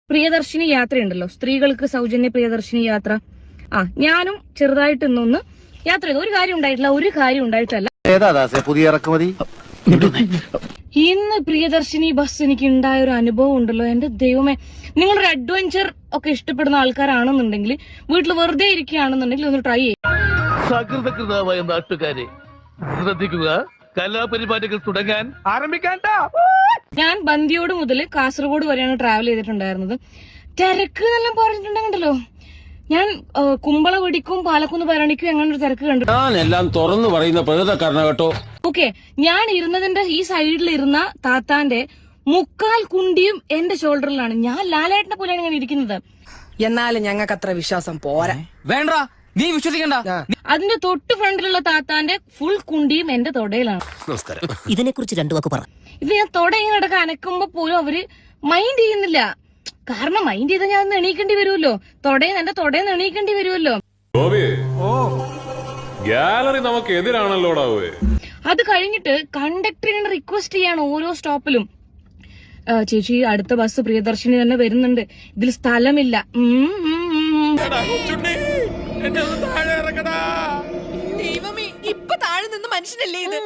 പ്രിയദർശിനി യാത്രയുണ്ടല്ലോ, സ്ത്രീകൾക്ക് സൗജന്യ പ്രിയദർശിനി യാത്ര. ഞാനും ചെറുതായിട്ട് ഇന്നൊന്ന് യാത്ര ചെയ്തു. ഒരു കാര്യം ഉണ്ടായിട്ടല്ല. പുതിയ ഇറക്കുമതി ഇന്ന് പ്രിയദർശിനി ബസ് എനിക്ക് ഉണ്ടായ ഒരു അനുഭവം ഉണ്ടല്ലോ, എന്റെ ദൈവമേ. നിങ്ങളൊരു അഡ്വഞ്ചർ ഒക്കെ ഇഷ്ടപ്പെടുന്ന ആൾക്കാരാണെന്നുണ്ടെങ്കിൽ, വീട്ടിൽ വെറുതെ ഇരിക്കുകയാണെന്നുണ്ടെങ്കിൽ ഒന്ന് ട്രൈ ചെയ്യും. സകൃതകൃതമായ നാട്ടുകാരെ ശ്രദ്ധിക്കുക, കലാപരിപാടികൾ തുടങ്ങാൻ ആരംഭിക്കാൻ. ഞാൻ ബന്ദിയോട് മുതൽ കാസർഗോഡ് വരെയാണ് ട്രാവൽ ചെയ്തിട്ടുണ്ടായിരുന്നത്. തിരക്ക് എന്നെല്ലാം പറഞ്ഞിട്ടുണ്ടെങ്കിലോ, ഞാൻ കുമ്പള വെടിക്കും പാലക്കുന്ന് പരണിക്കും അങ്ങനെ ഒരു തിരക്ക് കണ്ടു. ഞാനെല്ലാം തുറന്നു പറയുന്ന പ്രകൃതക്കാരന കേട്ടോ. ഓക്കെ, ഞാൻ ഇരുന്നതിന്റെ ഈ സൈഡിൽ ഇരുന്ന താത്താന്റെ മുക്കാൽ കുണ്ടിയും എന്റെ ഷോൾഡറിലാണ്. ഞാൻ ലാലേട്ടനെ പോലെയാണ് ഇങ്ങനെ ഇരിക്കുന്നത്. എന്നാലും ഞങ്ങൾക്ക് അത്ര വിശ്വാസം പോരാ. വേണ്ട, നീ വിശ്വസിക്കണ്ട. അതിന്റെ തൊട്ട് ഫ്രണ്ടിലുള്ള താത്താന്റെ ഫുൾ കുണ്ടിയും എന്റെ തൊടയിലാണ്. ഇതിനെ കുറിച്ച് രണ്ടു വാക്ക് പറ. ഇത് ഞാൻ തൊട ഇങ്ങനെ ഇടക്ക് അനക്കുമ്പോ പോലും അവര് മൈൻഡ് ചെയ്യുന്നില്ല. കാരണം മൈൻഡ് ചെയ്താൽ ഞാൻ എണീക്കേണ്ടി വരുമല്ലോ, എന്റെ തൊടേന്ന് എണീക്കേണ്ടി വരുമല്ലോ. ഗാലറി നമുക്ക് എതിരാണല്ലോടാവേ. അത് കഴിഞ്ഞിട്ട് കണ്ടക്ടറിനെ റിക്വസ്റ്റ് ചെയ്യാണ് ഓരോ സ്റ്റോപ്പിലും, ചേച്ചി അടുത്ത ബസ് പ്രിയദർശിനി തന്നെ വരുന്നുണ്ട്, ഇതിൽ സ്ഥലമില്ല. ദൈവമേ, ഇപ്പൊ താഴെ നിന്ന് മനുഷ്യനല്ലേ ഇത്?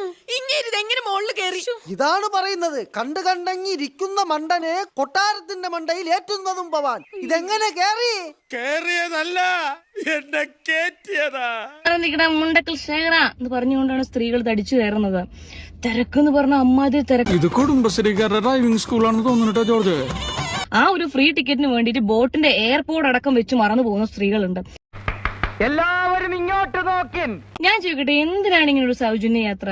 ഇങ്ങനെ മുകളിൽ കയറി. ഇതാണ് പറയുന്നത്, കണ്ടങ്ങിരിക്കുന്ന മണ്ടനെ കൊട്ടാരത്തിന്റെ മണ്ടയിൽ ഏറ്റുന്നതും പവാൻ. ഇതെങ്ങനെ കേറിയതല്ല, എന്നെ കേറ്റിയതാ. മുണ്ടക്കൽ ശേഖര എന്ന് പറഞ്ഞുകൊണ്ടാണ് സ്ത്രീകൾ തടിച്ചു കയറുന്നത്. തിരക്കെന്ന് പറഞ്ഞ അമ്മാതിരി തിരക്ക്. ഇത് കുടുംബശ്രീക്കാരുടെ ഡ്രൈവിംഗ് സ്കൂളാണെന്ന് തോന്നുന്നുട്ടോ ജോർജ്. ആ ഒരു ഫ്രീ ടിക്കറ്റിന് വേണ്ടിട്ട് ബോട്ടിന്റെ എയർപോർട്ട് അടക്കം വെച്ച് മറന്നു പോകുന്ന സ്ത്രീകളുണ്ട്. എല്ലാവരും ഇങ്ങോട്ട് നോക്കി. ഞാൻ ചോദിക്കട്ടെ, എന്തിനാണ് ഇങ്ങനെ ഒരു സൗജന്യ യാത്ര?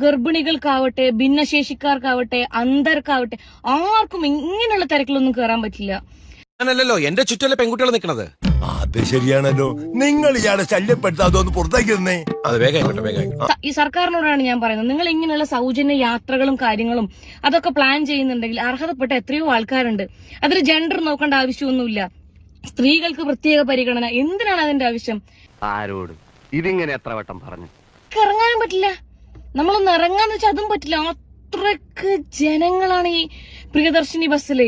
ഗർഭിണികൾക്കാവട്ടെ, ഭിന്നശേഷിക്കാർക്കാവട്ടെ, അന്ധർക്കാവട്ടെ, ആർക്കും ഇങ്ങനെയുള്ള തിരക്കിലൊന്നും കയറാൻ പറ്റില്ല. ഞാനല്ലോ എന്റെ ചുറ്റുള്ള പെൺകുട്ടികൾ നിൽക്കണത്. അത് ശരിയാണല്ലോ, നിങ്ങൾ ഇയാളെ ശല്യപ്പെടുത്താതൊന്ന് പുറത്തേക്ക് നിന്നേ. അത് വേഗം. ഈ സർക്കാരിനോടാണ് ഞാൻ പറയുന്നത്, നിങ്ങൾ ഇങ്ങനെയുള്ള സൗജന്യ യാത്രകളും കാര്യങ്ങളും അതൊക്കെ പ്ലാൻ ചെയ്യുന്നുണ്ടെങ്കിൽ അർഹതപ്പെട്ട എത്രയോ ആൾക്കാരുണ്ട്. അതിൽ ജെൻഡർ നോക്കേണ്ട ആവശ്യമൊന്നുമില്ല. സ്ത്രീകൾക്ക് പ്രത്യേക പരിഗണന. എന്തിനാണ് അതിന്റെ ആവശ്യം? ആരോട് ഇതിങ്ങനെ എത്ര വട്ടം പറഞ്ഞു? ഇറങ്ങാനും പറ്റില്ല. നമ്മളൊന്ന് ഇറങ്ങാന്ന് വെച്ചാൽ അതും പറ്റില്ല. അത്രക്ക് ജനങ്ങളാണ് ഈ പ്രിയദർശിനി ബസ്സില്.